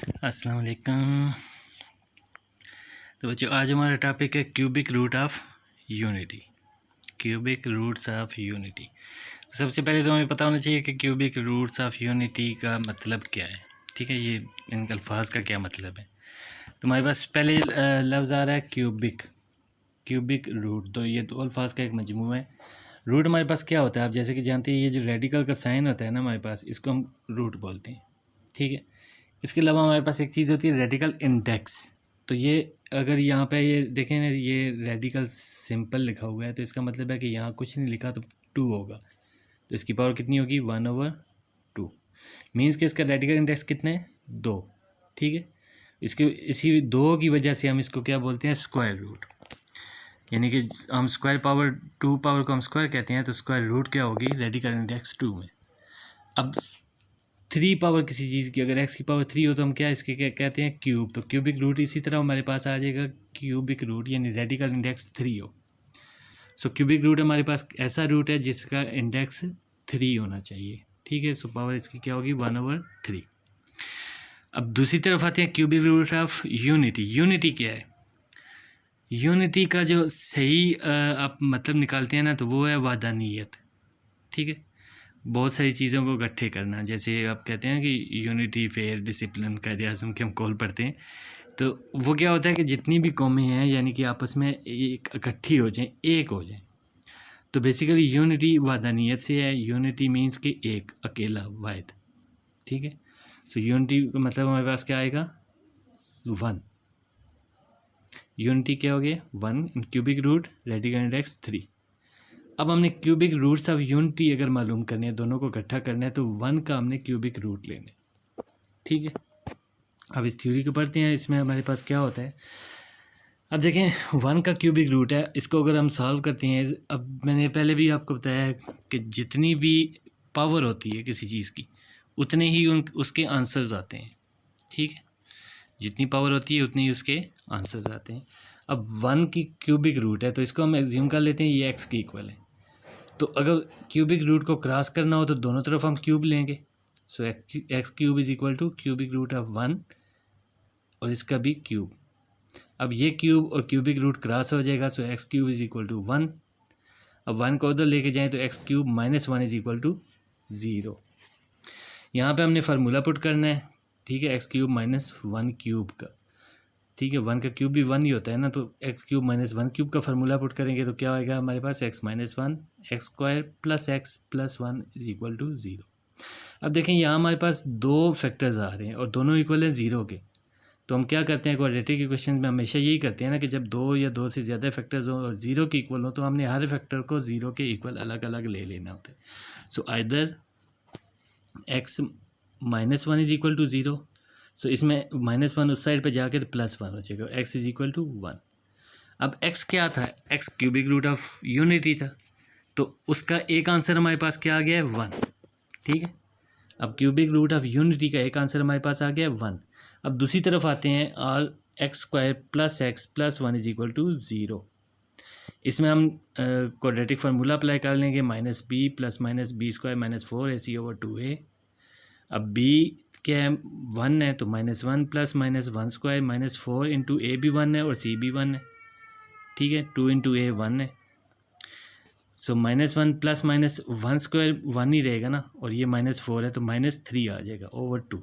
अस्सलाम वालेकुम। तो बच्चों आज हमारा टॉपिक है cubic root of unity. Cubic roots of unity. तो सबसे पहले तो हमें पता होना चाहिए कि क्यूबिक रूट्स ऑफ यूनिटी का मतलब क्या है। ठीक है, ये इन अल्फाज का क्या मतलब है। तो हमारे पास पहले लफ्ज़ आ रहा है क्यूबिक रूट। तो ये दो अल्फाज का एक मजमू है। रूट हमारे पास क्या होता है, आप जैसे कि जानते हैं, ये जो रेडिकल का साइन होता है ना हमारे पास, इसको हम रूट बोलते हैं। ठीक है, इसके अलावा हमारे पास एक चीज़ होती है रेडिकल इंडेक्स। तो ये अगर यहाँ पे ये देखें ना, ये रेडिकल सिंपल लिखा हुआ है, तो इसका मतलब है कि यहाँ कुछ नहीं लिखा तो 2 होगा। तो इसकी पावर कितनी होगी 1/2। मीन्स कि इसका रेडिकल इंडेक्स कितने है 2। ठीक है, इसके इसी 2 की वजह से हम इसको क्या बोलते हैं स्क्वायर रूट। यानी कि हम स्क्वायर पावर 2 पावर को हम स्क्वायर कहते हैं, तो स्क्वायर रूट क्या होगी रेडिकल इंडेक्स 2 में। अब 3 पावर किसी चीज़ की अगर x की पावर 3 हो तो हम क्या इसके क्या कहते हैं क्यूब। तो क्यूबिक रूट इसी तरह हमारे पास आ जाएगा क्यूबिक रूट यानी रेडिकल इंडेक्स 3 हो। सो क्यूबिक रूट हमारे पास ऐसा रूट है जिसका इंडेक्स 3 होना चाहिए। ठीक है, सो पावर इसकी क्या होगी 1/3। अब दूसरी तरफ आते हैं cubic root of unity. Unity क्या है, यूनिटी का जो सही आप मतलब निकालते हैं ना, तो वो है वादानियत। ठीक है, बहुत सारी चीज़ों को इकट्ठे करना, जैसे आप कहते हैं कि यूनिटी फेयर डिसिप्लिन का आज़म के हम कॉल पढ़ते हैं। तो वो क्या होता है कि जितनी भी कौमें हैं यानी कि आपस में एक इकट्ठी हो जाएं, एक हो जाएं। तो बेसिकली यूनिटी वादानियत से है। यूनिटी मीन्स कि एक, अकेला, वाहिद। ठीक है, सो यूनिटी का मतलब हमारे पास क्या आएगा 1। यूनिटी क्या हो गया 1 इन क्यूबिक रूट रेडिकल इंडेक्स 3। अब हमने क्यूबिक रूट्स ऑफ यूनिटी अगर मालूम करने हैं, दोनों को इकट्ठा करना है, तो 1 का हमने क्यूबिक रूट लेने। ठीक है, अब इस थ्योरी को पढ़ते हैं। इसमें हमारे पास क्या होता है, अब देखें 1 का क्यूबिक रूट है, इसको अगर हम सॉल्व करते हैं। अब मैंने पहले भी आपको बताया कि जितनी भी पावर होती है किसी चीज़ की, उतने ही उसके आंसर्स आते हैं। ठीक है, जितनी पावर होती है उतने ही उसके आंसर्स आते हैं। अब 1 की क्यूबिक रूट है, तो इसको हम एज्यूम कर लेते हैं ये x के इक्वल है। तो अगर क्यूबिक रूट को क्रॉस करना हो तो दोनों तरफ हम क्यूब लेंगे। So x cube is equal to cubic root of 1 और इसका भी क्यूब। अब ये क्यूब और क्यूबिक रूट क्रॉस हो जाएगा, so x cube is equal to 1। अब 1 को उधर लेके जाएँ तो x cube minus 1 is equal to 0। यहाँ पे हमने फार्मूला पुट करना है। ठीक है, एक्स क्यूब माइनस 1 क्यूब का। ठीक है, 1 का क्यूब भी 1 ही होता है ना, तो एक्स क्यूब माइनस 1 क्यूब का फार्मूला पुट करेंगे तो क्या आएगा हमारे पास x minus 1 x square plus x plus 1 is equal to 0। अब देखें यहाँ हमारे पास 2 फैक्टर्स आ रहे हैं और दोनों इक्वल हैं 0 के। तो हम क्या करते हैं क्वाड्रेटिक इक्वेशन में हमेशा यही करते हैं ना कि जब 2 या 2 से ज़्यादा फैक्टर्स हो और 0 के इक्वल हो, तो हमने हर फैक्टर को 0 के इक्वल अलग अलग ले लेना होता है। So either x minus 1 is equal to 0। So इसमें -1 उस साइड पे जाके तो +1 हो जाएगा, x इज इक्वल टू 1। अब x क्या था, x cubic root of unity था, तो उसका एक आंसर हमारे पास क्या आ गया है 1। ठीक है, अब क्यूबिक रूट ऑफ यूनिटी का एक आंसर हमारे पास आ गया है 1। अब दूसरी तरफ आते हैं और x square plus x plus 1 is equal to 0। इसमें हम क्वाड्रेटिक फार्मूला अप्लाई कर लेंगे, -b plus minus b square minus 4ac/2a। अब b क्या है 1 है, तो -1 plus minus 1 square minus 4 into a भी 1 है और सी भी 1 है। ठीक है, 2 इंटू ए 1 है। सो -1 प्लस माइनस 1 स्क्वायर 1 ही रहेगा ना, और ये -4 है तो -3 आ जाएगा ओवर 2।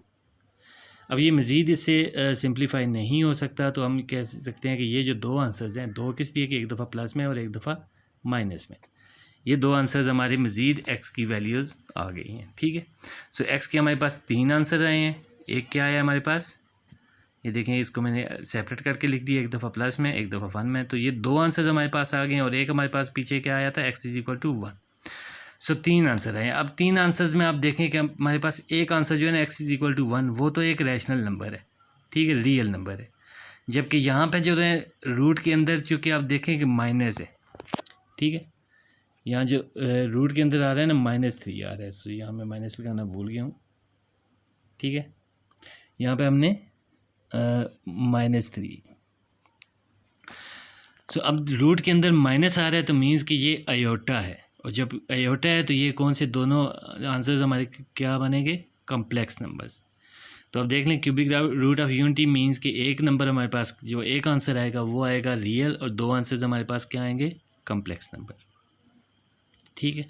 अब ये मज़ीद इससे सिंप्लीफाई नहीं हो सकता, तो हम कह सकते हैं कि ये जो 2 आंसर्स हैं, 2 किस लिए कि एक दफ़ा प्लस में और एक दफ़ा माइनस में, ये 2 आंसर्स हमारे मज़ीद x की वैल्यूज़ आ गई हैं। ठीक है, सो x के हमारे पास 3 आंसर आए हैं। एक क्या आया हमारे पास, ये देखें, इसको मैंने सेपरेट करके लिख दिया, एक दफ़ा प्लस में एक दफ़ा 1 में, तो ये 2 आंसर्स हमारे पास आ गए हैं। और एक हमारे पास पीछे क्या आया था x is equal to 1। So 3 answer आए। अब 3 आंसर्स में आप देखें कि हमारे पास एक आंसर जो है ना x इज इक्वल टू 1, वो तो एक रैशनल नंबर है। ठीक है, रियल नंबर है। जबकि यहाँ पे जो है रूट के अंदर चूँकि आप देखें कि माइनस है। ठीक है, यहाँ जो रूट के अंदर आ रहा है ना -3 आ रहा है, सो यहाँ मैं माइनस लगाना भूल गया हूँ। ठीक है, यहाँ पे हमने -3। सो अब रूट के अंदर माइनस आ रहा है तो मीन्स कि ये आयोटा है, और जब आयोटा है तो ये कौन से दोनों आंसर्स हमारे क्या बनेंगे कम्प्लेक्स नंबर्स। तो अब देख लें cubic root of unity means कि एक नंबर हमारे पास जो एक आंसर आएगा वो आएगा रियल, और दो आंसर्स हमारे पास क्या आएंगे, कम्प्लेक्स नंबर। ठीक है,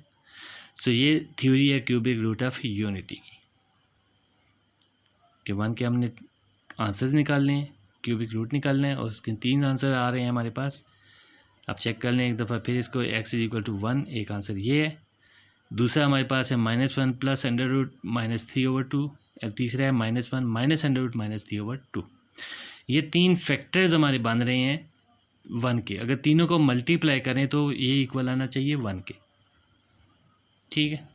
सो ये थ्योरी है क्यूबिक रूट ऑफ यूनिटी की, कि वन के हमने आंसर्स निकालने हैं, क्यूबिक रूट निकालना है, और उसके 3 आंसर आ रहे हैं हमारे पास। आप चेक कर लें एक दफ़ा फिर इसको, x = 1, एक आंसर ये है। दूसरा हमारे पास है -1 + √-3/2, और तीसरा है -1 - √-3/2। ये 3 फैक्टर्स हमारे बन रहे हैं 1 के। अगर तीनों को मल्टीप्लाई करें तो ये इक्वल आना चाहिए 1 के। ठीक है,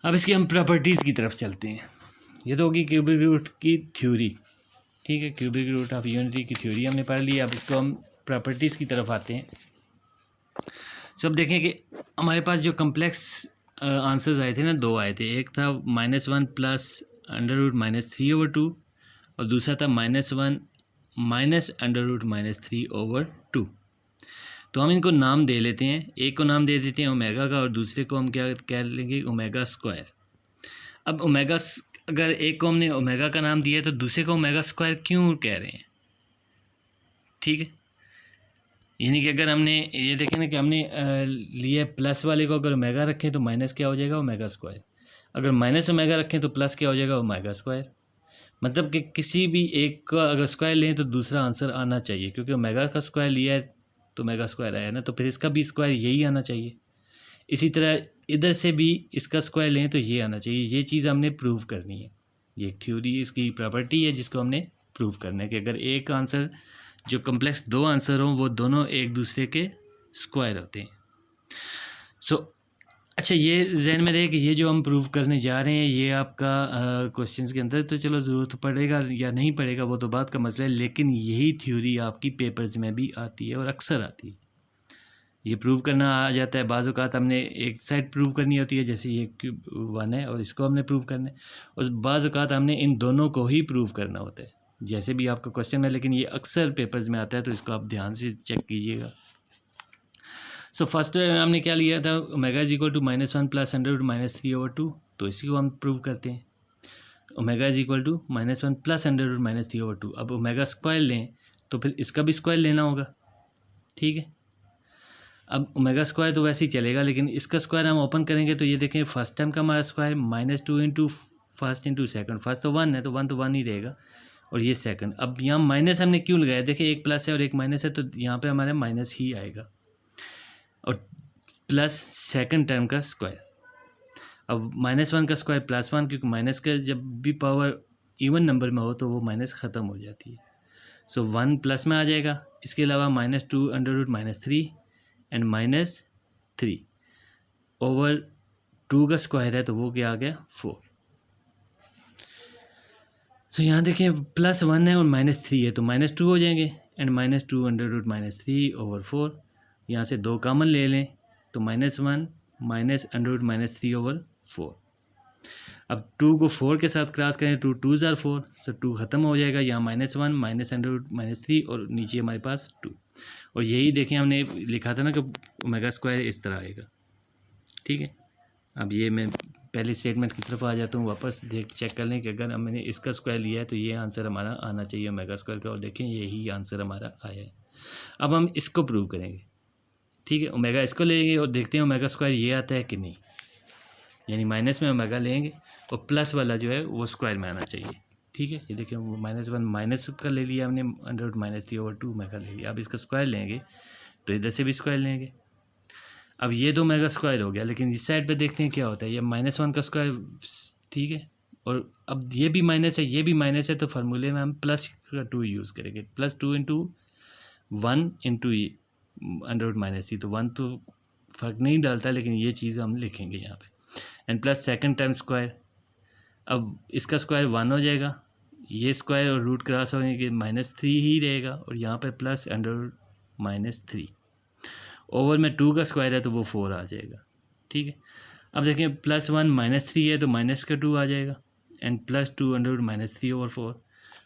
अब इसकी हम प्रॉपर्टीज़ की तरफ चलते हैं। ये तो होगी क्यूबिक रूट की थ्योरी। ठीक है, क्यूबिक रूट ऑफ यूनिटी की थ्योरी हमने पढ़ ली। अब इसको हम प्रॉपर्टीज़ की तरफ आते हैं। सो अब देखें कि हमारे पास जो कम्प्लेक्स आंसर्स आए थे ना, 2 आए थे। एक था -1 + √-3/2, और दूसरा था -1 - √-3/2। तो हम इनको नाम दे लेते हैं। एक को नाम दे देते हैं ओमेगा का, और दूसरे को हम क्या कह लेंगे, ओमेगा स्क्वायर। अब ओमेगा, अगर एक को हमने ओमेगा का नाम दिया है तो दूसरे को ओमेगा स्क्वायर क्यों कह रहे हैं? ठीक है, यानी कि अगर हमने ये देखें ना कि हमने लिए प्लस वाले को अगर ओमेगा रखें तो माइनस क्या हो जाएगा, ओमेगा स्क्वायर। अगर माइनस ओमेगा रखें तो प्लस क्या हो जाएगा, ओमेगा स्क्वायर। मतलब कि किसी भी एक का अगर स्क्वायर लें तो दूसरा आंसर आना चाहिए, क्योंकि ओमेगा का स्क्वायर लिया है तो ओमेगा स्क्वायर आया ना, तो फिर इसका भी स्क्वायर यही आना चाहिए। इसी तरह इधर से भी इसका स्क्वायर लें तो ये आना चाहिए। ये चीज़ हमने प्रूव करनी है। ये एक थ्योरी, इसकी प्रॉपर्टी है जिसको हमने प्रूव करना है कि अगर एक आंसर, जो कम्प्लेक्स 2 आंसर हों, वो दोनों एक दूसरे के स्क्वायर होते हैं। सो अच्छा, ये जहन में रहे कि ये जो हम प्रूव करने जा रहे हैं ये आपका क्वेश्चंस के अंदर, तो चलो ज़रूरत पड़ेगा या नहीं पड़ेगा वो तो बात का मसला है, लेकिन यही थ्योरी आपकी पेपर्स में भी आती है और अक्सर आती है। ये प्रूव करना आ जाता है। बाज़ औक़ात हमने एक साइड प्रूव करनी होती है, जैसे ये क्यूब 1 है और इसको हमने प्रूव करना है, और बाज़ औक़ात हमने इन दोनों को ही प्रूव करना होता है, जैसे भी आपका क्वेश्चन है। लेकिन ये अक्सर पेपर्स में आता है, तो इसको आप ध्यान से चेक कीजिएगा। सो फर्स्ट हमने क्या लिया था, ओमेगा = -1 + √-3/2, तो इसी को हम प्रूव करते हैं। ओमेगा = -1 + √-3/2। अब ओमेगा स्क्वायर लें तो फिर इसका भी स्क्वायर लेना होगा। ठीक है, अब ओमेगा स्क्वायर तो वैसे ही चलेगा, लेकिन इसका स्क्वायर हम ओपन करेंगे तो ये देखें फर्स्ट टर्म का हमारा स्क्वायर -2 × फर्स्ट × सेकंड। फर्स्ट तो 1 है, तो 1 तो 1 ही रहेगा, और ये सेकंड। अब यहाँ माइनस हमने क्यों लगाया, देखिए एक प्लस है और एक माइनस है, तो यहाँ पे हमारा माइनस ही आएगा, और प्लस सेकंड टर्म का स्क्वायर। अब -1 का स्क्वायर +1, क्योंकि माइनस का जब भी पावर इवन नंबर में हो तो वो माइनस ख़त्म हो जाती है। सो 1 प्लस में आ जाएगा। इसके अलावा -2 √ -3 एंड -3 ओवर 2 का स्क्वायर है, तो वो क्या आ गया, 4। सो यहाँ देखें +1 है और -3 है, तो -2 हो जाएंगे, एंड -2 √ -3 ओवर 4। यहाँ से 2 कॉमन ले लें तो -1 - √-3 ओवर 4। अब 2 को 4 के साथ क्रॉस करें, 2 2s are 4, सो 2 ख़त्म हो जाएगा। यहाँ -1 - √-3 और नीचे हमारे पास 2। और यही देखें हमने लिखा था ना कि ओमेगा स्क्वायर इस तरह आएगा। ठीक है, अब ये मैं पहले स्टेटमेंट की तरफ आ जाता हूँ, वापस चेक कर लें कि अगर हमने इसका स्क्वायर लिया है तो ये आंसर हमारा आना चाहिए ओमेगा स्क्वायर का, और देखें यही आंसर हमारा आया है। अब हम इसको प्रूव करेंगे। ठीक है, ओमेगा इसको लेंगे और देखते हैं ओमेगा स्क्वायर ये आता है कि नहीं, यानी माइनस में ओमेगा लेंगे और प्लस वाला जो है वो स्क्वायर में आना चाहिए। ठीक है, ये देखिए -1 माइनस का ले लिया हमने, √-3 ओवर 2 ओमेगा ले लिया। अब इसका स्क्वायर लेंगे तो इधर से भी स्क्वायर लेंगे। अब ये 2 ओमेगा स्क्वायर हो गया, लेकिन इस साइड पे देखते हैं क्या होता है, ये -1 का स्क्वायर। ठीक है, और अब ये भी माइनस है, ये भी माइनस है, तो फार्मूले में हम +2 यूज़ करेंगे। +2 × 1 × √-3, तो 1 तो फ़र्क नहीं डालता, लेकिन ये चीज़ हम लिखेंगे यहाँ पे, and plus second time square. अब इसका स्क्वायर 1 हो जाएगा, ये स्क्वायर और रूट क्रॉस होने के -3 ही रहेगा, और यहाँ पे प्लस √-3 ओवर में 2 का स्क्वायर है तो वो 4 आ जाएगा। ठीक है, अब देखिए +1 -3 है तो माइनस का 2 आ जाएगा, एंड +2 √-3 ओवर 4।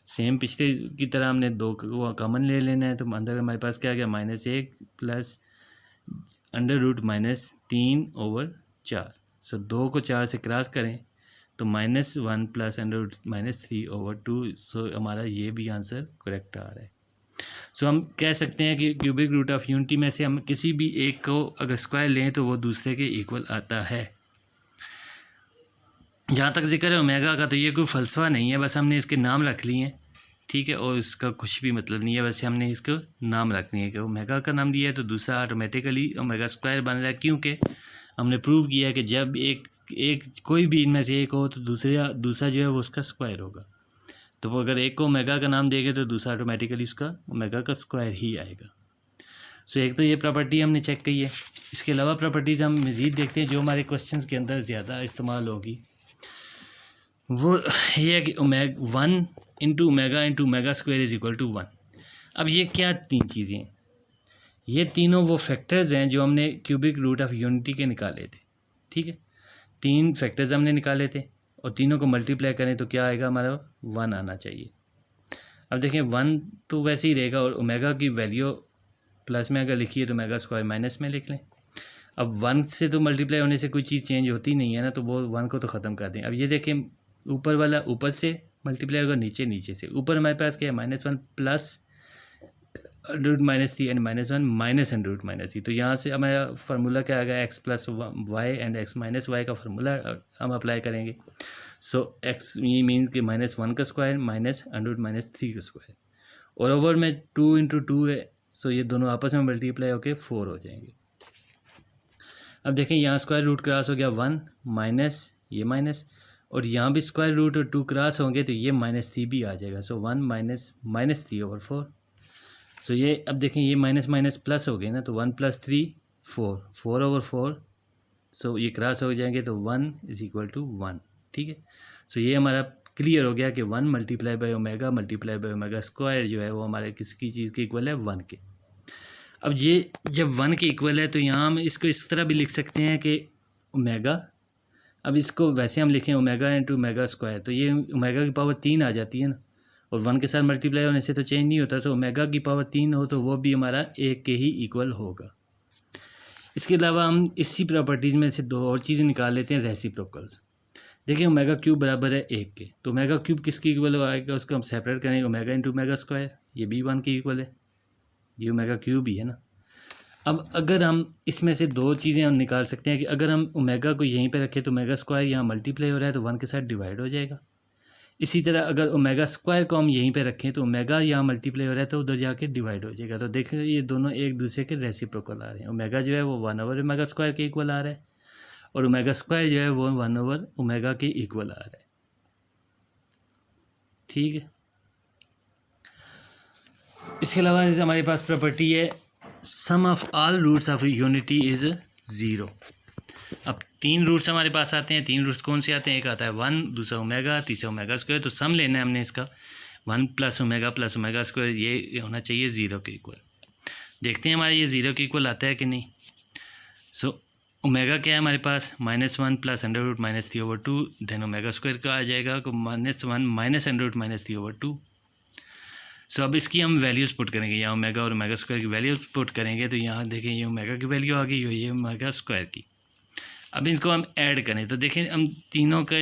सेम पिछले की तरह हमने 2 को कॉमन ले लेना है, तो अंदर हमारे पास क्या आ गया, -1 प्लस √-3 ओवर 4। सो 2 को 4 से क्रॉस करें तो -1 प्लस √-3/2। सो हमारा ये भी आंसर करेक्ट आ रहा है। सो हम कह सकते हैं कि क्यूबिक रूट ऑफ यूनिटी में से हम किसी भी एक को अगर स्क्वायर लें तो वो दूसरे के इक्वल आता है। जहाँ तक जिक्र है ओमेगा का, तो ये कोई फ़लसफ़ा नहीं है, बस हमने इसके नाम रख लिए हैं, ठीक है, और इसका कुछ भी मतलब नहीं है, बस हमने इसको नाम रख लिए कि ओमेगा का नाम दिया है तो दूसरा ऑटोमेटिकली ओमेगा स्क्वायर बन रहा है, क्योंकि हमने प्रूव किया है कि जब एक कोई भी इनमें से एक हो तो दूसरा जो है वो उसका स्क्वायर होगा। तो वो अगर एक को ओमेगा का नाम देंगे तो दूसरा ऑटोमेटिकली उसका ओमेगा का स्क्वायर ही आएगा। सो एक तो ये प्रॉपर्टी हमने चेक की है। इसके अलावा प्रॉपर्टीज़ हम मज़ीद देखते हैं जो हमारे क्वेश्चंस के अंदर ज़्यादा इस्तेमाल होगी। वो ये है कि 1 into omega square is equal to 1। अब ये क्या तीन चीज़ें हैं? ये तीनों वो फैक्टर्स हैं जो हमने क्यूबिक रूट ऑफ यूनिटी के निकाले थे, ठीक है। तीन फैक्टर्स हमने निकाले थे और तीनों को मल्टीप्लाई करें तो क्या आएगा, हमारा 1 आना चाहिए। अब देखें 1 तो वैसे ही रहेगा, और ओमेगा की वैल्यू प्लस में अगर लिखी है तो ओमेगा स्क्वायर माइनस में लिख लें। अब 1 से तो मल्टीप्लाई होने से कोई चीज़ चेंज होती नहीं है ना, तो वो 1 को तो ख़त्म कर दें। अब ये देखें ऊपर वाला ऊपर से मल्टीप्लाई होगा, नीचे से। ऊपर हमारे पास क्या है, -1 प्लस √-3 एंड -1 माइनस √-3। तो यहाँ से हमारा फार्मूला क्या आएगा, x plus y and x minus y का फार्मूला हम अप्लाई करेंगे। सो x ये मीन्स कि -1 का स्क्वायर माइनस √-3 का स्क्वायर, और ओवर में 2 इंटू 2 है, सो ये दोनों आपस में मल्टीप्लाई होकर 4 हो जाएंगे। अब देखें यहाँ स्क्वायर रूट क्रॉस हो गया 1 माइनस ये माइनस, और यहाँ भी स्क्वायर रूट और 2 क्रॉस होंगे तो ये -3 भी आ जाएगा। सो 1 माइनस 3/4। सो ये अब देखें ये माइनस माइनस प्लस हो गए ना, तो 1 + 3 4/4। सो ये क्रॉस हो जाएंगे तो 1 इज़ इक्वल टू 1, ठीक है। सो ये हमारा क्लियर हो गया कि 1 मल्टीप्लाई बाय ओमेगा स्क्वायर जो है वो हमारे किसकी चीज़ के इक्वल है, 1 के। अब ये जब 1 के इक्वल है तो यहाँ हम इसको इस तरह भी लिख सकते हैं कि ओमेगा, अब इसको वैसे हम लिखें ओमेगा इंटू ओमेगा स्क्वायर, तो ये ओमेगा की पावर 3 आ जाती है ना, और 1 के साथ मल्टीप्लाई होने से तो चेंज नहीं होता। तो ओमेगा की पावर 3 हो तो वो भी हमारा 1 के ही इक्वल होगा। इसके अलावा हम इसी प्रॉपर्टीज़ में से दो और चीज़ें निकाल लेते हैं, रेसिप्रोकल्स। देखिए ओमेगा क्यूब बराबर है 1 के, तो ओमेगा क्यूब किसके इक्वल आएगा, उसको हम सेपरेट करेंगे, ओमेगा इंटू ओमेगा स्क्वायर, ये भी 1 के इक्वल है, ये ओमेगा क्यूब ही है ना। अब अगर हम इसमें से दो चीज़ें हम निकाल सकते हैं कि अगर हम ओमेगा को यहीं पे रखें तो ओमेगा स्क्वायर यहाँ मल्टीप्लाई हो रहा है तो 1 के साथ डिवाइड हो जाएगा। इसी तरह अगर ओमेगा स्क्वायर को हम यहीं पे रखें तो ओमेगा यहाँ मल्टीप्लाई हो रहा है तो उधर जाके डिवाइड हो जाएगा। तो देखें ये दोनों एक दूसरे के रेसिप्रोकल आ रहे हैं। ओमेगा जो है वो 1/ओमेगा स्क्वायर के इक्वल आ रहा है, और ओमेगा स्क्वायर जो है वो 1/ओमेगा के इक्वल आ रहा है, ठीक है। इसके अलावा हमारे पास प्रॉपर्टी है sum of all roots of unity is 0। अब 3 रूट्स हमारे पास आते हैं। 3 रूट्स कौन से आते हैं, एक आता है 1, दूसरा ओमेगा, तीसरा ओमेगा स्क्वायर। तो सम लेना है हमने इसका, 1 + ओमेगा स्क्वायर, ये होना चाहिए 0 के इक्वल। देखते हैं हमारा ये 0 के इक्वल आता है कि नहीं। सो ओमेगा क्या है हमारे पास, -1 + √-3/2, देन ओमेगा स्क्वायर का आ जाएगा को -1 - √-3/2। सो अब इसकी हम वैल्यूज़ पुट करेंगे, यहाँ ओमेगा और ओमेगा स्क्वायर की वैल्यूज़ पुट करेंगे तो यहाँ देखें ये ओमेगा की वैल्यू आ गई, ये ओमेगा स्क्वायर की। अब इसको हम ऐड करें तो देखें हम तीनों के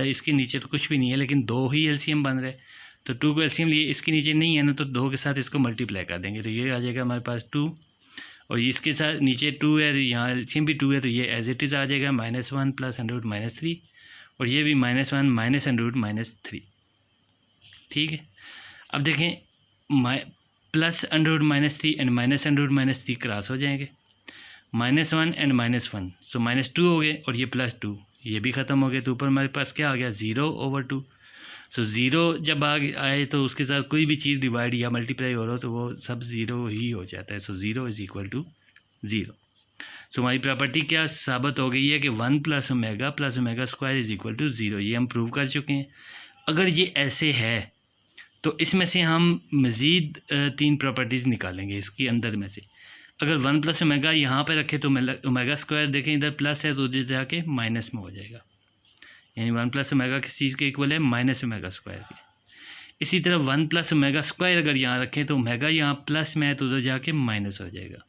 इसके नीचे तो कुछ भी नहीं है, लेकिन 2 ही एलसीएम बन रहे, तो 2 को एलसीएम लिए, इसके नीचे नहीं है ना, तो 2 के साथ इसको मल्टीप्लाई कर देंगे तो ये आ जाएगा हमारे पास 2, और इसके साथ नीचे 2 है, यहाँ एलसीएम भी 2 है, तो ये एज इट इज़ आ जाएगा -1 + √-3, और ये भी -1 - √-3, ठीक है। अब देखें प्लस √-3 एंड -√-3 क्रॉस हो जाएंगे, -1 एंड -1, सो -2 हो गए, और ये +2 ये भी ख़त्म हो गए, तो ऊपर हमारे पास क्या आ गया, 0/2। सो 0 जब आए तो उसके साथ कोई भी चीज़ डिवाइड या मल्टीप्लाई हो रहा हो तो वो सब 0 ही हो जाता है। सो 0 इज़ इक्वल टू 0। सो हमारी प्रॉपर्टी क्या साबित हो गई है कि 1 + omega square is equal to 0, ये हम प्रूव कर चुके हैं। अगर ये ऐसे है तो इसमें से हम मज़ीद 3 प्रॉपर्टीज़ निकालेंगे इसके अंदर में से। अगर 1 + ओमेगा यहाँ पे रखें तो ओमेगा स्क्वायर देखें इधर प्लस है तो उधर जाके माइनस में हो जाएगा, यानी 1 + ओमेगा किस चीज़ के इक्वल है, -ओमेगा स्क्वायर के। इसी तरह 1 + ओमेगा स्क्वायर अगर यहाँ रखें तो ओमेगा यहाँ प्लस में है तो उधर जाके माइनस हो जाएगा,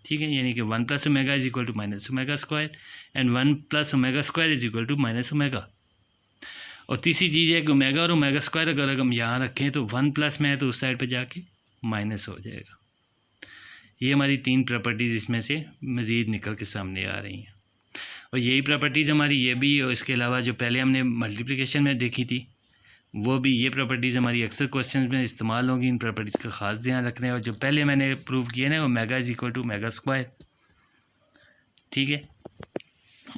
ठीक है। यानी कि 1 + omega is equal to -omega square and 1 + omega square is equal to -omega. और तीसरी चीज़ है कि ओमेगा और ओमेगा स्क्वायर अगर हम यहाँ रखें तो 1 प्लस में है तो उस साइड पे जाके माइनस हो जाएगा। ये हमारी 3 प्रॉपर्टीज़ इसमें से मज़ीद निकल के सामने आ रही हैं। और यही प्रॉपर्टीज़ हमारी ये भी, और इसके अलावा जो पहले हमने मल्टीप्लिकेशन में देखी थी वो भी, ये प्रॉपर्टीज़ हमारी अक्सर क्वेश्चन में इस्तेमाल होंगी। इन प्रॉपर्टीज़ का ख़ास ध्यान रखना है। और जो पहले मैंने प्रूव किया ना, omega is equal to omega square, ठीक है।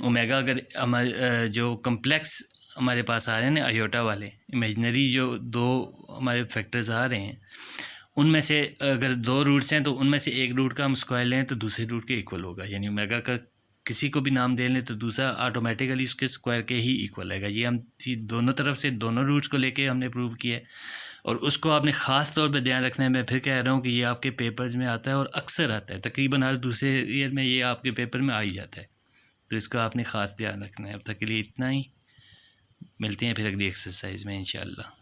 ओमेगा अगर हमारे जो कम्प्लेक्स हमारे पास आ रहे हैं ना आयोटा वाले, इमेजनरी जो 2 हमारे फैक्टर्स आ रहे हैं, उनमें से अगर 2 रूट्स हैं तो उनमें से एक रूट का हम स्क्वायर लें तो दूसरे रूट के इक्वल होगा। यानी ओमेगा का किसी को भी नाम दे लें तो दूसरा ऑटोमेटिकली उसके स्क्वायर के ही इक्वल आएगा। ये हम दोनों तरफ से दोनों रूट्स को लेके हमने प्रूव किया है। और उसको आपने ख़ास तौर पे ध्यान रखना है। मैं फिर कह रहा हूँ कि ये आपके पेपर्स में आता है और अक्सर आता है, तकरीबन हर दूसरे ईयर में ये आपके पेपर में आ ही जाता है। तो इसका आपने ख़ास ध्यान रखना है। अब तक के लिए इतना ही, मिलते हैं फिर अगली एक्सरसाइज में इंशाअल्लाह।